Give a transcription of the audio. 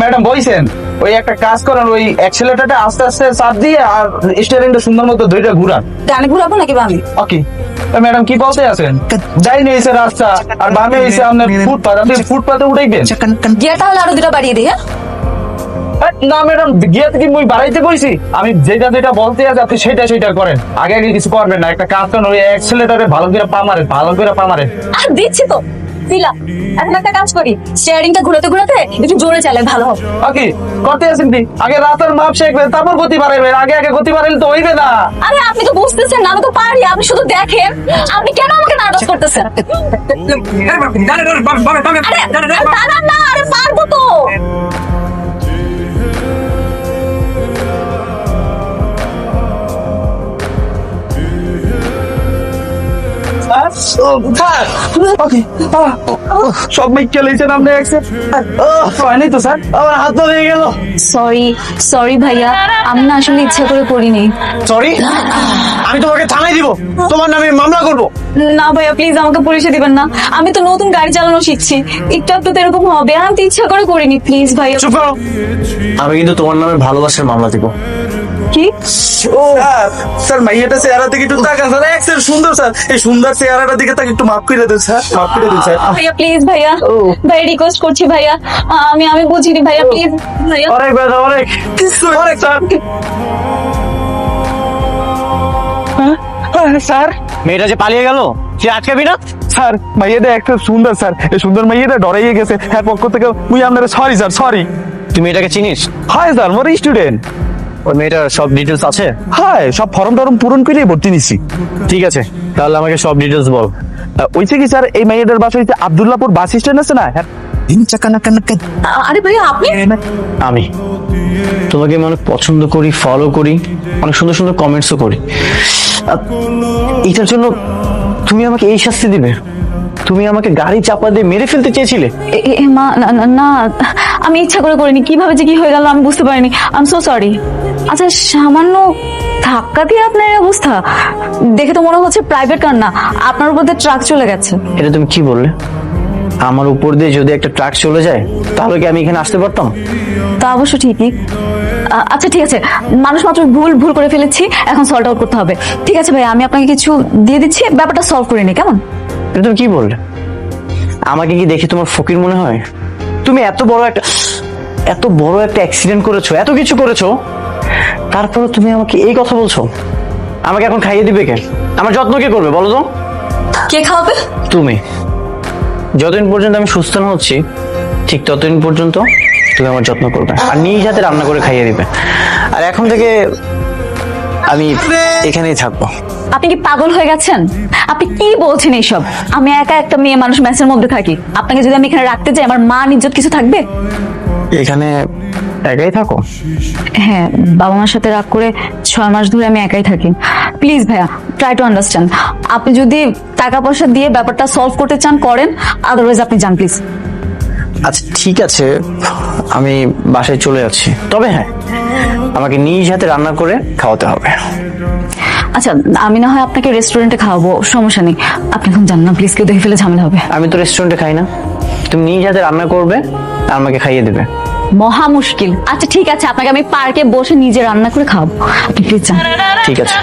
Madam বলছেন ওই একটা কাজ করেন, ওই অ্যাক্সিলারেটরটা আস্তে আস্তে চাপ দিয়ে আর স্টিয়ারিংটা সুন্দর মতো দুইটা ঘুরান। ডানে ঘুরাবো নাকি বামে? ওকে ম্যাডাম কি বলতে আছেন? ডাইনে হইছে রাস্তা আর বামে হইছে আপনার ফুটপাথ, আপনি ফুটপাথে উঠাইবেন। গিয়ে তাহলে আরো দুটো বাড়িয়ে দিই। না ম্যাডাম, গিয়ে কি মুই বাড়াইতে কইছি? আমি যেটা যেটা বলতে আছে আপনি সেটা করেন, আগে আগে কিছু করবেন না। একটা কাজ করেন, ওই অ্যাক্সিলারেটরে ভালো করে পা মারেন, ভালো করে পা মারেন। আর দিচ্ছি তো দিলাম। এখন একটা কাজ করি, স্টিয়ারিংটা ঘুরাতে ঘুরাতে একটু জোরে চালাই, ভালো হবে। ওকে করতে আছেন কি? আগে রাতের মাপ শিখবেন, তারপর গতি বাড়াইবেন। আগে আগে গতি বাড়াইলে তো হইবে না। আরে আপনি তো বুঝতেছেন না, আমি তো পারি। আপনি শুধু দেখেন, আপনি কেন আমাকে নার্ভাস করতেছেন? আরে দাঁড়ান না, আরে পারবো তো। সব মিক্কে লইছেন আপনি হয়নি তো স্যার, আমার হাত হয়ে গেল। সরি ভাইয়া, আমি না আসলে ইচ্ছা করে করিনি। সরি? আমি তোমাকে থানায় দিব, তোমার নামে মামলা করব। না ভাইয়া প্লিজ আমাকে পুলিশে দিবেন না, আমি তো নতুন গাড়ি চালানো শিখছি, একটু একটু তো এরকম হবে। আমি তো ইচ্ছা করে করিনি, প্লিজ ভাইয়া। চুপ করো। আমি কিন্তু তোমার নামে ভালোবাসার মামলা দিব। কি? ও স্যার, মাইয়াটা চেহারা দিকে একটু তাকান স্যার, এক্সেল সুন্দর স্যার, এই সুন্দর চেহারাটার দিকে তাকে একটু মাফ করে দেন স্যার, মাফ করে দেন স্যার। ভাইয়া প্লিজ ভাইয়া, ভাই রিকোয়েস্ট করছি ভাইয়া, আমি বুঝিনি ভাইয়া, প্লিজ ভাইয়া। অনেক ব্যথা, অনেক অনেক স্যার। স্যার মেয়েটা যে পালিয়ে গেল, সে আটকাবি না? স্যার মাইয়াটা একটা সুন্দর স্যার, এই সুন্দর মাইয়াটা ডরাইয়ে গেছে, হ্যাঁ পক্ষ থেকে মুই আপনারা সরি স্যার, সরি। তুমি এটাকে চিনিস? হাই স্যার, মোর স্টুডেন্ট। ওই মেয়েটার সব ডিটেলস আছে? হাই, সব ফর্ম টরম পূরণ করে ভর্তি নিছি। ঠিক আছে, তাহলে আমাকে সব ডিটেলস বল। ওইছে কি স্যার, এই মাইয়াটার বাসা হইতে আব্দুল্লাহপুর বাস স্ট্যান্ড আছে না, হ্যাঁ। আরে ভাইয়া আপনি? আমি তোমাকে আমি অনেক পছন্দ করি, ফলো করি, অনেক সুন্দর সুন্দর কমেন্টসও করি। এটার জন্য তুমি আমাকে এই শাস্তি দিবে? তুমি আমাকে গাড়ি চাপা দিয়ে মেরে ফেলতে চেয়েছিলে? মা না, আমি ইচ্ছা করে করিনি, কিভাবে যে কি হয়ে গেল আমি বুঝতে পারিনি। I am so sorry. আচ্ছা সামান্য ধাক্কা দিয়ে আপনার এই অবস্থা দেখে তো মনে হচ্ছে প্রাইভেট কার না, আপনার উপর দিয়ে ট্রাক চলে গেছে। এটা তুমি কি বললে? আমার উপর দিয়ে যদি একটা ট্রাক চলে যায় তাহলে কি আমি এখানে আসতে পারতাম? তা অবশ্য ঠিকই। আচ্ছা ঠিক আছে, মানুষ মাত্র ভুল করে ফেলেছি, এখন সল্ট আউট করতে হবে। ঠিক আছে ভাই, আমি আপনাকে কিছু দিয়ে দিচ্ছি, ব্যাপারটা সলভ করে নিই, কেমন? এটা তুমি কি বললে? আমাকে কি দেখে তোমার ফকির মনে হয়? তুমি এত বড় একটা অ্যাক্সিডেন্ট করেছো, এত কিছু করেছো, তারপরে তুমি আমাকে এই কথা বলছো? আমাকে এখন খাইয়ে দিবে কে? আমার যত্ন কে করবে বলো তো? কে খাওয়াবে? তুমি। যতদিন পর্যন্ত আমি সুস্থ না হচ্ছি ঠিক ততদিন পর্যন্ত তুমি আমার যত্ন করবে আর নিজ হাতে রান্না করে খাইয়ে দিবে। আর এখন থেকে আমি এখানেই থাকবো। আপনি কি পাগল হয়ে গেছেন? আপনি কি বলছেন এইসব? আমি একা একটা মেয়ে মানুষ, ম্যাচের মধ্যে থাকি। আপনাকে যদি আমি এখানে রাখতে চাই, আমার মান ইজ্জত কিছু থাকবে? এখানে একাই থাকো? হ্যাঁ, বাবা মার সাথে রাগ করে 6 মাস ধরে আমি একাই থাকি। প্লিজ ভাইয়া, ট্রাই টু আন্ডারস্ট্যান্ড। আপনি যদি টাকা পয়সা দিয়ে ব্যাপারটা সলভ করতে চান করেন, আদারওয়াইজ আপনি যান প্লিজ। আচ্ছা ঠিক আছে, আমি বাসায় চলে যাচ্ছি, তবে হ্যাঁ আমাকে নিজ হাতে রান্না করে খাওয়াতে হবে। আচ্ছা আমি না হয় আপনাকে রেস্টুরেন্টে খাওয়াবো, সমস্যা নেই। আপনি এখন যান না প্লিজ, কেউ দেখে ফেলে ঝামেলা হবে। আমি তো রেস্টুরেন্টে খাই না, তুমি নিজ হাতে রান্না করবে আর আমাকে খাইয়ে দেবে। মহা মুশকিল। আচ্ছা ঠিক আছে, আপনাকে আমি পার্কে বসে নিজে রান্না করে খাওয়াবো, আপনি প্লিজ যান। ঠিক আছে।